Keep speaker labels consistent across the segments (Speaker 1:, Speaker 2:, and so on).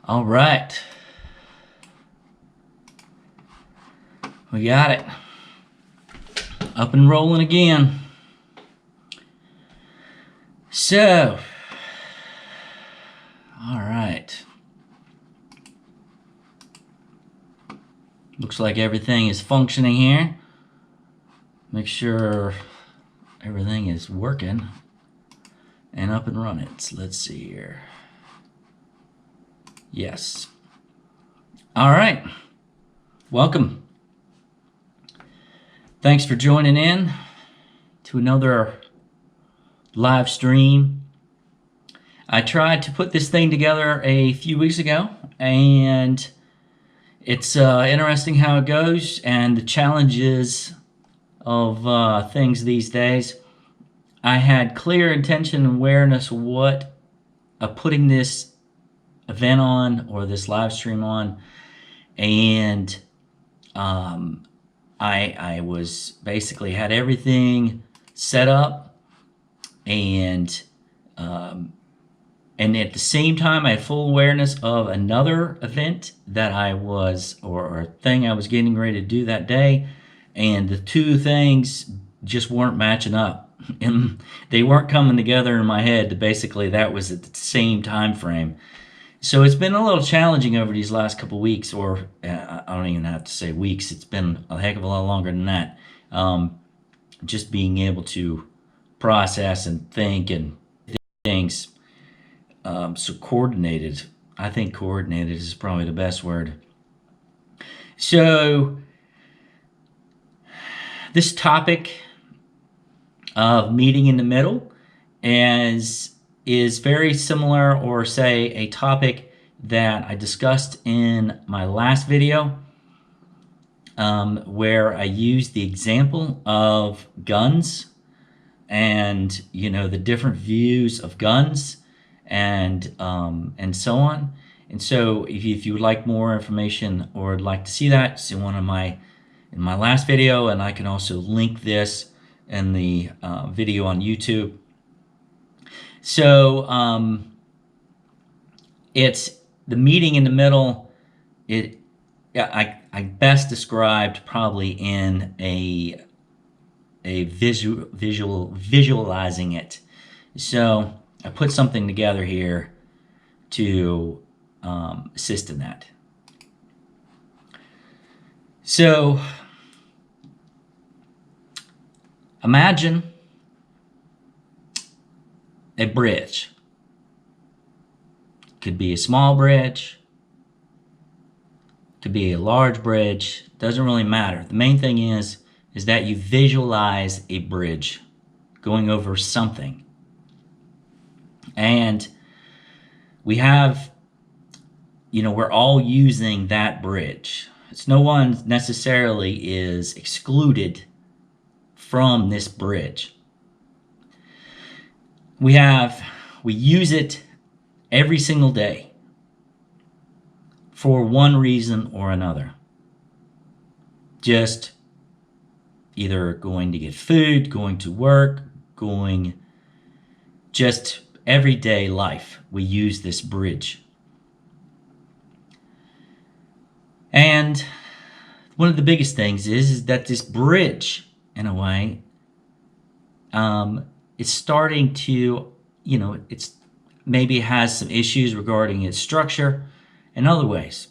Speaker 1: All right. We got it. Up and rolling again. So, all right. Looks like everything is functioning here. Make sure everything is working and up and running. So let's see here. Yes. All right. Welcome. Thanks for joining in to another live stream. I tried to put this thing together a few weeks ago, and it's interesting how it goes and the challenges of things these days. I had clear intention and awareness of what putting this event on or this live stream on, and I was basically had everything set up, and at the same time I had full awareness of another event that I was or thing I was getting ready to do that day, and the two things just weren't matching up and they weren't coming together in my head. Basically that was at the same time frame. So it's been a little challenging over these last couple weeks, or I don't even have to say weeks. It's been a heck of a lot longer than that. Just being able to process and think and things. So coordinated. I think coordinated is probably the best word. So this topic of meeting in the middle is very similar, or say a topic that I discussed in my last video, where I used the example of guns and the different views of guns and so on. And so if you would like more information or would like to see that, it's in my last video, and I can also link this in the video on YouTube. So it's the meeting in the middle. I best described probably in a visualizing it. So I put something together here to assist in that. So imagine a bridge. Could be a small bridge, could be a large bridge, doesn't really matter. The main thing is that you visualize a bridge going over something. And we have, we're all using that bridge. It's no one necessarily is excluded from this bridge. We use it every single day for one reason or another. Just either going to get food, going to work, just everyday life. We use this bridge. And one of the biggest things is that this bridge, in a way, it's starting to, it's maybe has some issues regarding its structure and other ways.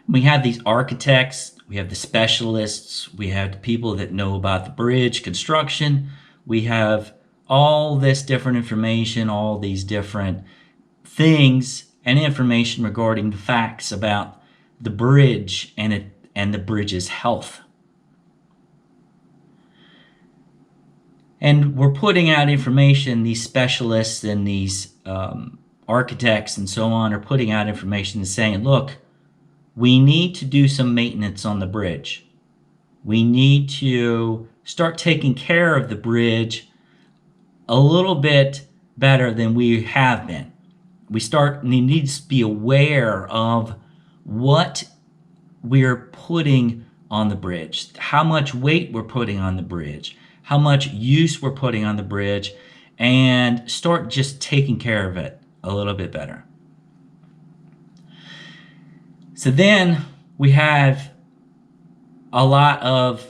Speaker 1: We have these architects, we have the specialists, we have the people that know about the bridge construction, we have all this different information, all these different things and information regarding the facts about the bridge and the bridge's health. And we're putting out information, these specialists and these architects and so on are putting out information and saying, look, we need to do some maintenance on the bridge. We need to start taking care of the bridge a little bit better than we have been. We need to be aware of what we're putting on the bridge, how much weight we're putting on the bridge, how much use we're putting on the bridge, and start just taking care of it a little bit better. So then we have a lot of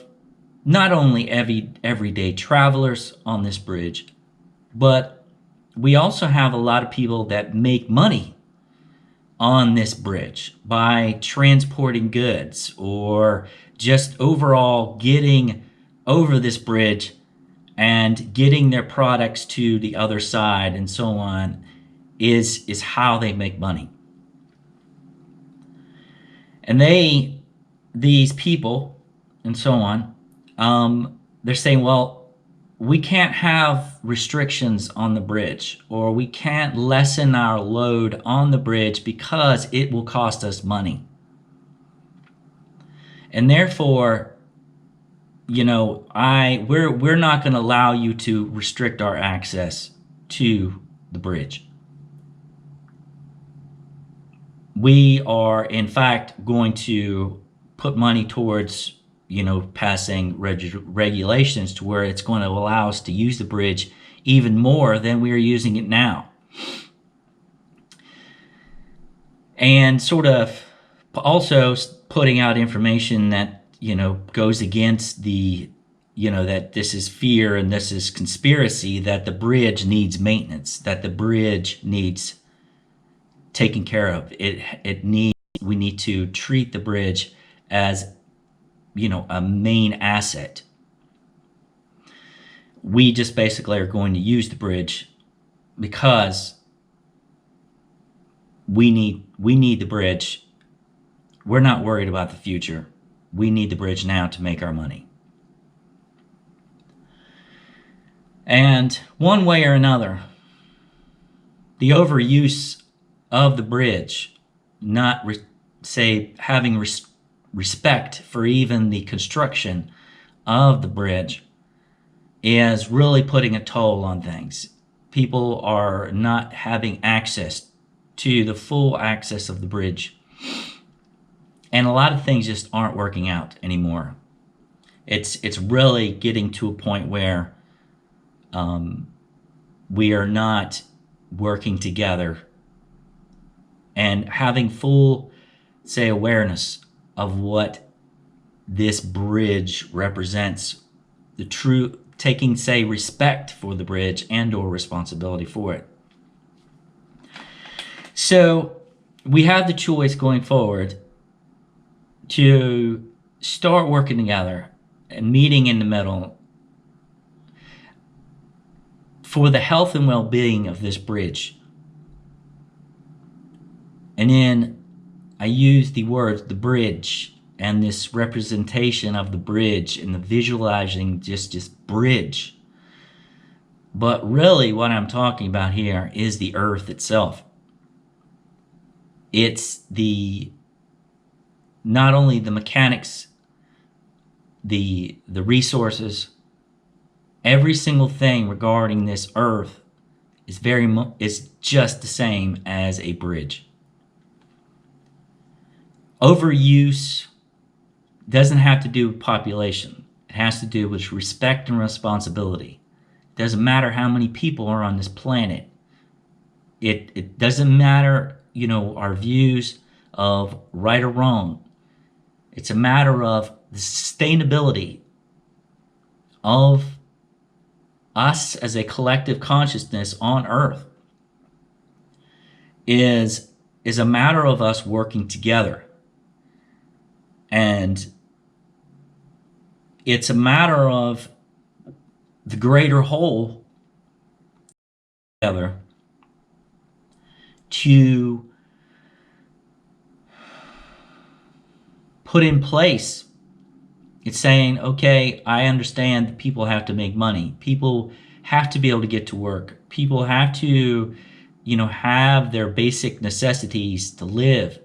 Speaker 1: not only everyday travelers on this bridge, but we also have a lot of people that make money on this bridge by transporting goods or just overall getting over this bridge and getting their products to the other side and so on is how they make money. And these people and so on, they're saying, well, we can't have restrictions on the bridge, or we can't lessen our load on the bridge because it will cost us money. And therefore, we're not going to allow you to restrict our access to the bridge. We are, in fact, going to put money towards passing regulations to where it's going to allow us to use the bridge even more than we are using it now. And sort of also putting out information that, goes against that this is fear and this is conspiracy, that the bridge needs maintenance, that the bridge needs taken care of. We need to treat the bridge as a main asset. We just basically are going to use the bridge because we need the bridge. We're not worried about the future. We need the bridge now to make our money. And one way or another, the overuse of the bridge, not having respect for even the construction of the bridge, is really putting a toll on things. People are not having access to the full access of the bridge. And a lot of things just aren't working out anymore. It's really getting to a point where we are not working together and having full, awareness of what this bridge represents, taking, respect for the bridge and or responsibility for it. So we have the choice going forward to start working together and meeting in the middle for the health and well-being of this bridge. And then I use the words the bridge and this representation of the bridge and the visualizing just bridge. But really what I'm talking about here is the earth itself. It's not only the mechanics, the resources, every single thing regarding this earth is just the same as a bridge. Overuse doesn't have to do with population. It has to do with respect and responsibility. It doesn't matter how many people are on this planet. It doesn't matter, our views of right or wrong. It's a matter of the sustainability of us as a collective consciousness on Earth is a matter of us working together. And it's a matter of the greater whole together to put in place. It's saying, okay, I understand that people have to make money. People have to be able to get to work. People have to, have their basic necessities to live.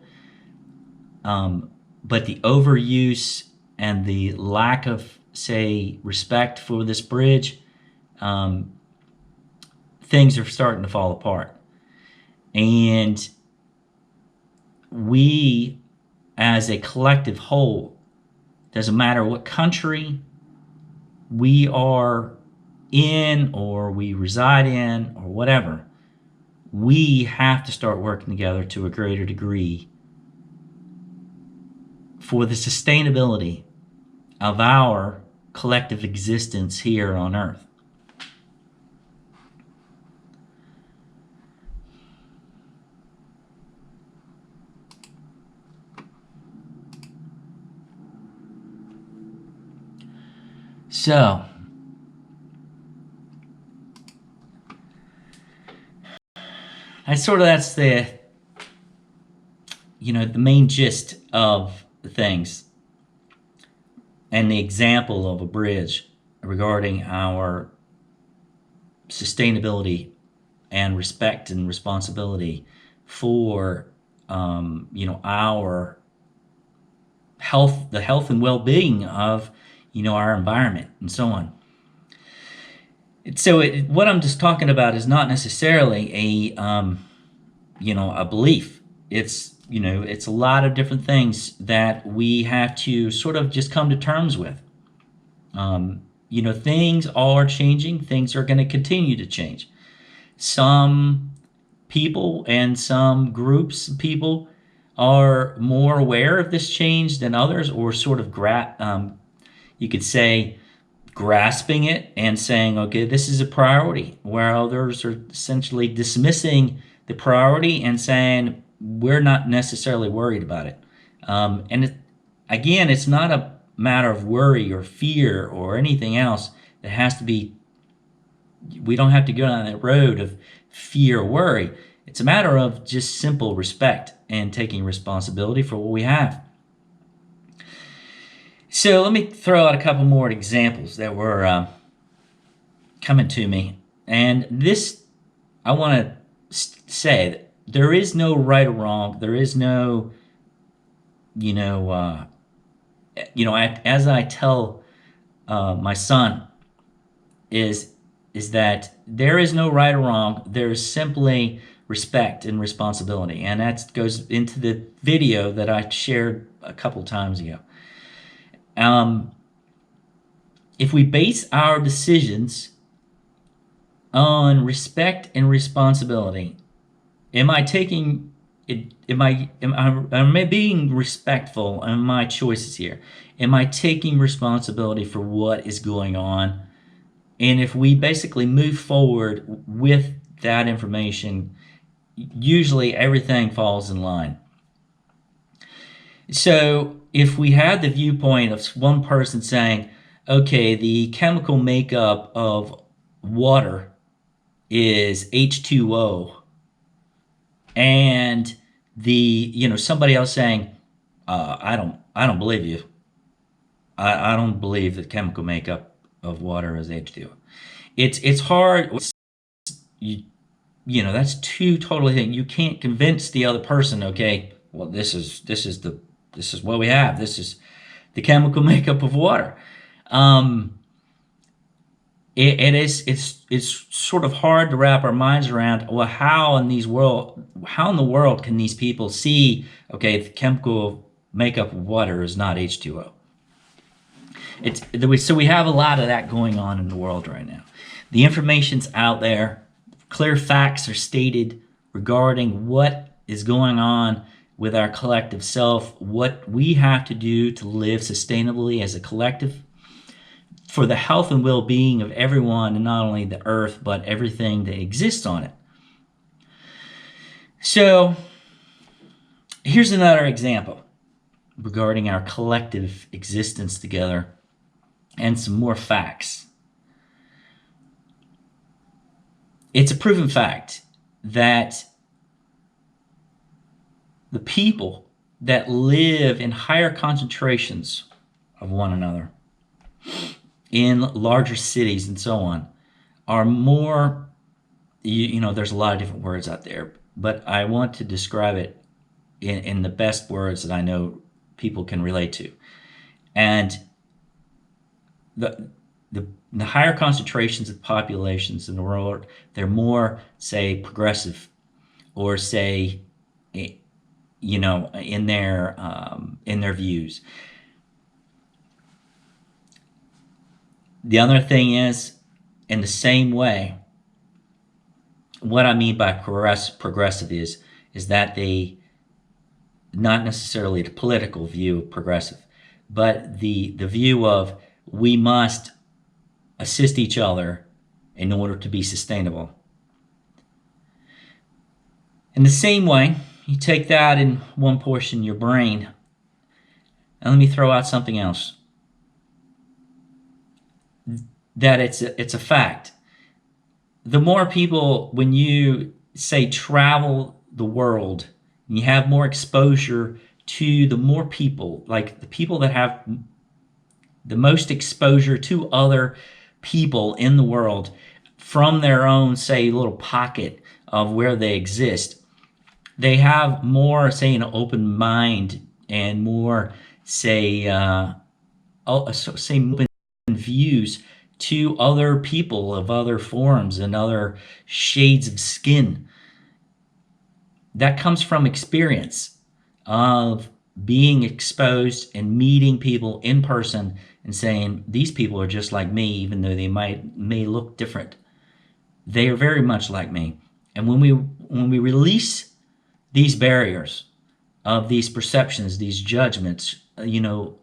Speaker 1: But the overuse and the lack of, respect for this bridge, things are starting to fall apart. And we, as a collective whole, doesn't matter what country we are in or we reside in or whatever, we have to start working together to a greater degree for the sustainability of our collective existence here on Earth. So, that's the the main gist of the things and the example of a bridge regarding our sustainability and respect and responsibility for our health, the health and well-being of our environment and so on. So what I'm just talking about is not necessarily a belief. It's a lot of different things that we have to sort of just come to terms with. Things are changing. Things are going to continue to change. Some people and some groups of people are more aware of this change than others, or sort of you could say grasping it and saying, okay, this is a priority, where others are essentially dismissing the priority and saying, we're not necessarily worried about it. Again, it's not a matter of worry or fear or anything else that has to be, we don't have to go down that road of fear or worry. It's a matter of just simple respect and taking responsibility for what we have. So let me throw out a couple more examples that were coming to me. And this, I want to say that there is no right or wrong. There is no, as I tell my son, is that there is no right or wrong. There is simply respect and responsibility. And that goes into the video that I shared a couple times ago. If we base our decisions on respect and responsibility, am I taking it? Am I being respectful in my choices here? Am I taking responsibility for what is going on? And if we basically move forward with that information, usually everything falls in line. So if we had the viewpoint of one person saying, okay, the chemical makeup of water is H2O, and somebody else saying, I don't believe you. I don't believe the chemical makeup of water is H2O. It's hard. That's two totally things. You can't convince the other person, okay, well, this is what we have. This is the chemical makeup of water. It's sort of hard to wrap our minds around. Well, how in the world can these people see, okay, the chemical makeup of water is not H2O? So we have a lot of that going on in the world right now. The information's out there. Clear facts are stated regarding what is going on with our collective self, what we have to do to live sustainably as a collective for the health and well-being of everyone, and not only the earth, but everything that exists on it. So here's another example regarding our collective existence together and some more facts. It's a proven fact that the people that live in higher concentrations of one another in larger cities and so on are more, there's a lot of different words out there, but I want to describe it in the best words that I know people can relate to. And the higher concentrations of populations in the world, they're more, say, progressive, or say, in their views. The other thing is, in the same way, what I mean by progressive is that not necessarily the political view of progressive, but the view of we must assist each other in order to be sustainable. In the same way, you take that in one portion of your brain, and let me throw out something else. That it's a fact. The more people, when you say travel the world, and you have more exposure to the more people, like the people that have the most exposure to other people in the world from their own, say, little pocket of where they exist, they have more, say, an open mind and more, say, open views to other people of other forms and other shades of skin. That comes from experience of being exposed and meeting people in person and saying, these people are just like me, even though they may look different. They are very much like me. And when we release these barriers of these perceptions, these judgments, or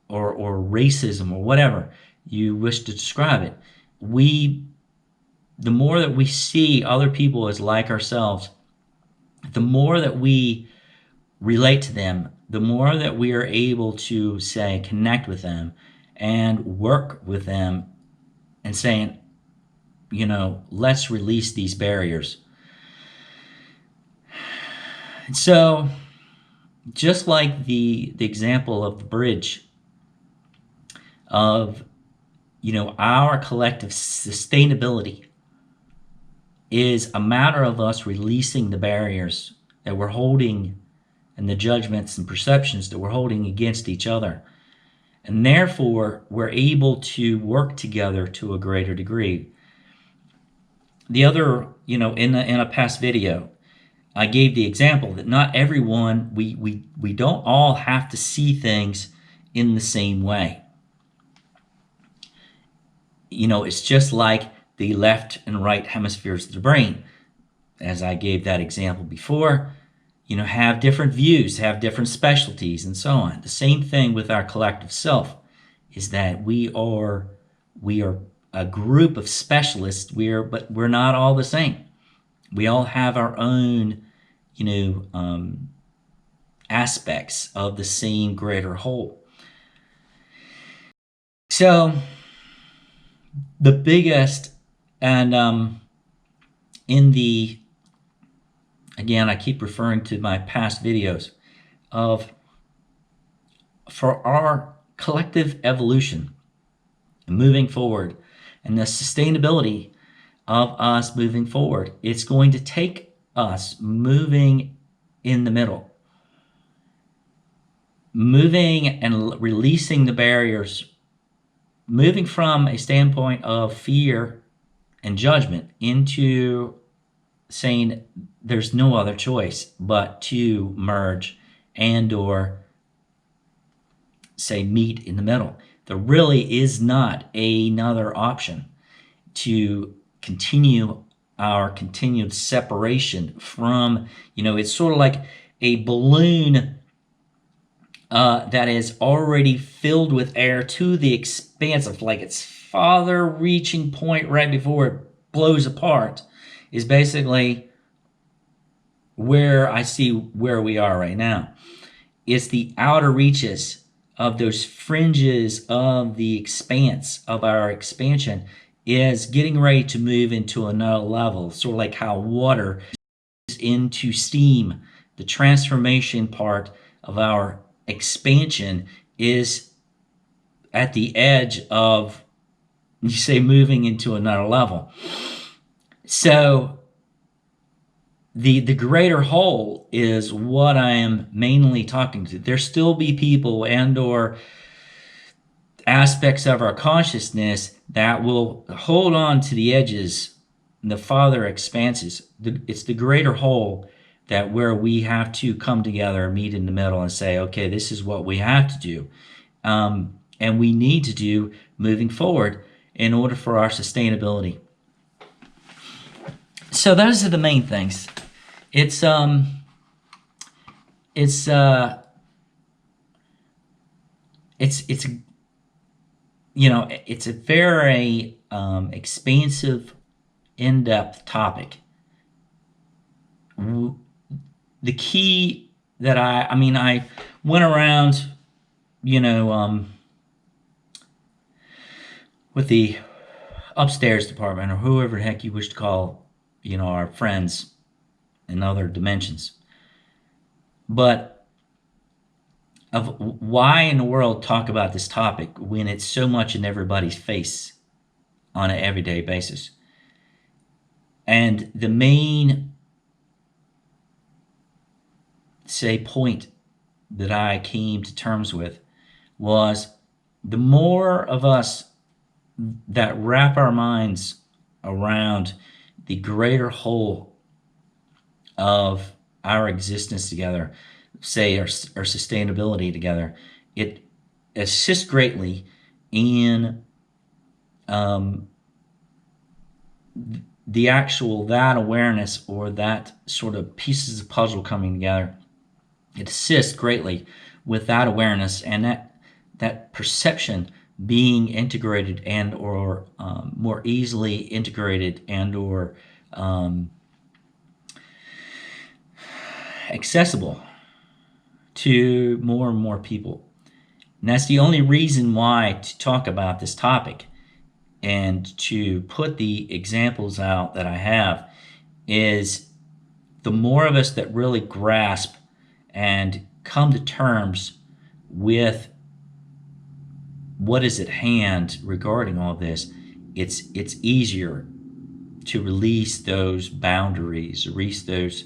Speaker 1: racism or whatever you wish to describe it, the more that we see other people as like ourselves, the more that we relate to them, the more that we are able to, say, connect with them and work with them and saying, let's release these barriers. And so, just like the example of the bridge of, our collective sustainability is a matter of us releasing the barriers that we're holding and the judgments and perceptions that we're holding against each other. And therefore, we're able to work together to a greater degree. The other, in a past video, I gave the example that not everyone, we don't all have to see things in the same way. It's just like the left and right hemispheres of the brain. As I gave that example before, have different views, have different specialties, and so on. The same thing with our collective self is that we are a group of specialists, but we're not all the same. We all have our own, aspects of the same greater whole. So the biggest, and again, I keep referring to my past videos for our collective evolution moving forward and the sustainability of us moving forward, it's going to take us moving in the middle, moving and releasing the barriers, moving from a standpoint of fear and judgment into saying there's no other choice but to merge and or say meet in the middle. There really is not another option to continue our continued separation from, it's sort of like a balloon that is already filled with air to the expanse of like its farther reaching point right before it blows apart is basically where I see where we are right now. It's the outer reaches of those fringes of the expanse of our expansion is getting ready to move into another level, sort of like how water is into steam. The transformation part of our expansion is at the edge of, you say, moving into another level. So the greater whole is what I am mainly talking to. There still be people and or aspects of our consciousness that will hold on to the edges, the farther expanses. It's the greater whole that where we have to come together, meet in the middle and say, okay, this is what we have to do. And we need to do moving forward in order for our sustainability. So those are the main things. It's it's it's it's a very expansive, in-depth topic. The key that I went around, you know, with the upstairs department, or whoever the heck you wish to call, our friends in other dimensions. But of why in the world talk about this topic when it's so much in everybody's face on an everyday basis? And the main, say, point that I came to terms with was the more of us that wrap our minds around the greater whole of our existence together, say our sustainability together, it assists greatly in the actual that awareness, or that sort of pieces of puzzle coming together. It assists greatly with that awareness and that perception being integrated, and or more easily integrated, and or accessible to more and more people. And that's the only reason why to talk about this topic and to put the examples out that I have is the more of us that really grasp and come to terms with what is at hand regarding all this, it's easier to release those boundaries, release those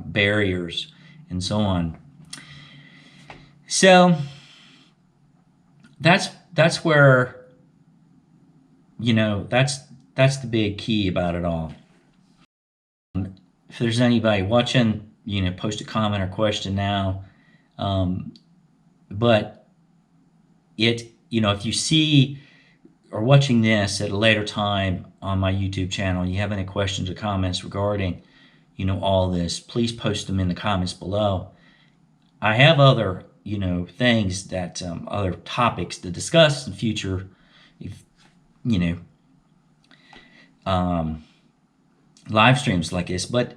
Speaker 1: barriers, and so on. So that's where that's the big key about it all. If there's anybody watching, post a comment or question now. But if you see or watching this at a later time on my YouTube channel, and you have any questions or comments regarding, all this, please post them in the comments below. I have other, things that, other topics to discuss in future, live streams like this, but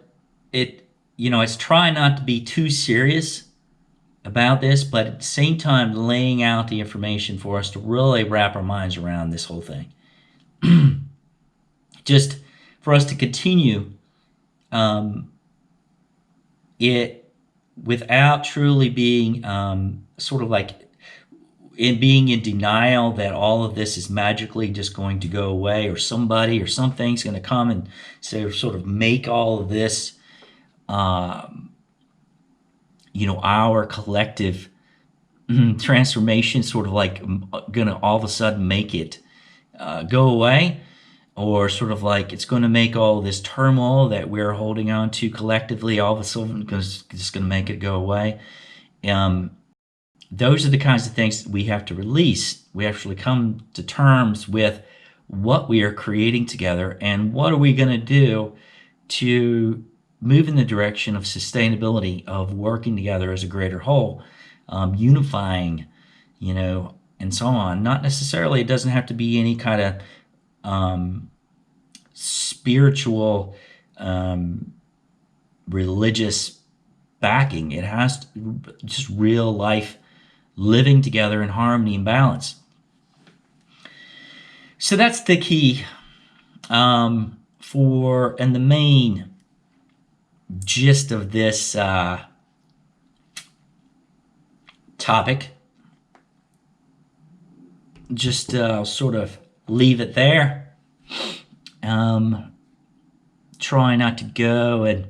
Speaker 1: it's trying not to be too serious about this, but at the same time laying out the information for us to really wrap our minds around this whole thing. Just for us to continue it without truly being sort of like being in denial that all of this is magically just going to go away, or somebody or something's going to come and say, sort of make all of this our collective transformation sort of like gonna all of a sudden make it go away, or sort of like it's going to make all this turmoil that we're holding on to collectively all of a sudden just going to make it go away. Those are the kinds of things that we have to release. We actually come to terms with what we are creating together, and what are we going to do to move in the direction of sustainability, of working together as a greater whole, unifying, and so on. Not necessarily, it doesn't have to be any kind of spiritual, religious backing. It has to, just real life living together in harmony and balance. So that's the key and the main gist of this topic. Just sort of leave it there. Try not to go and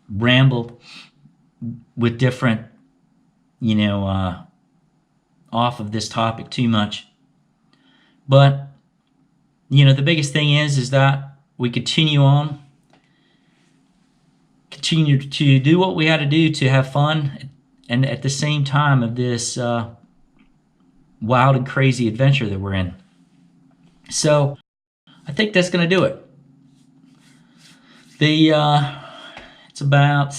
Speaker 1: ramble with different, off of this topic too much. But, the biggest thing is that we continue on, continue to do what we had to do to have fun, and at the same time of this wild and crazy adventure that we're in. So I think that's going to do it. It's about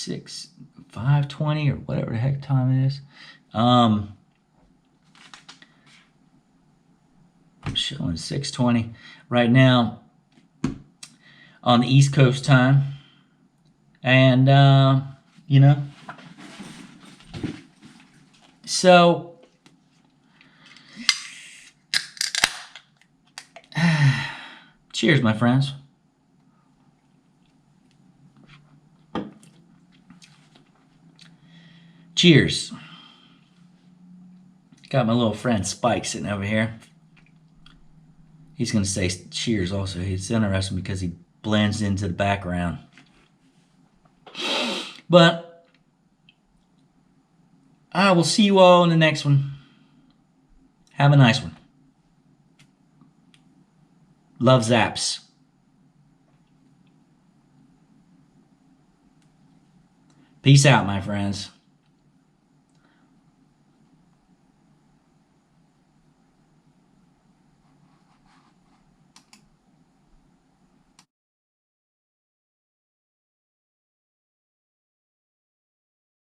Speaker 1: 5:20 or whatever the heck time it is. I'm showing 6:20 right now on the East Coast time. And, so cheers, my friends. Cheers. Got my little friend Spike sitting over here. He's going to say cheers also. It's interesting because he blends into the background. But I will see you all in the next one. Have a nice one. Love, Zaps. Peace out, my friends.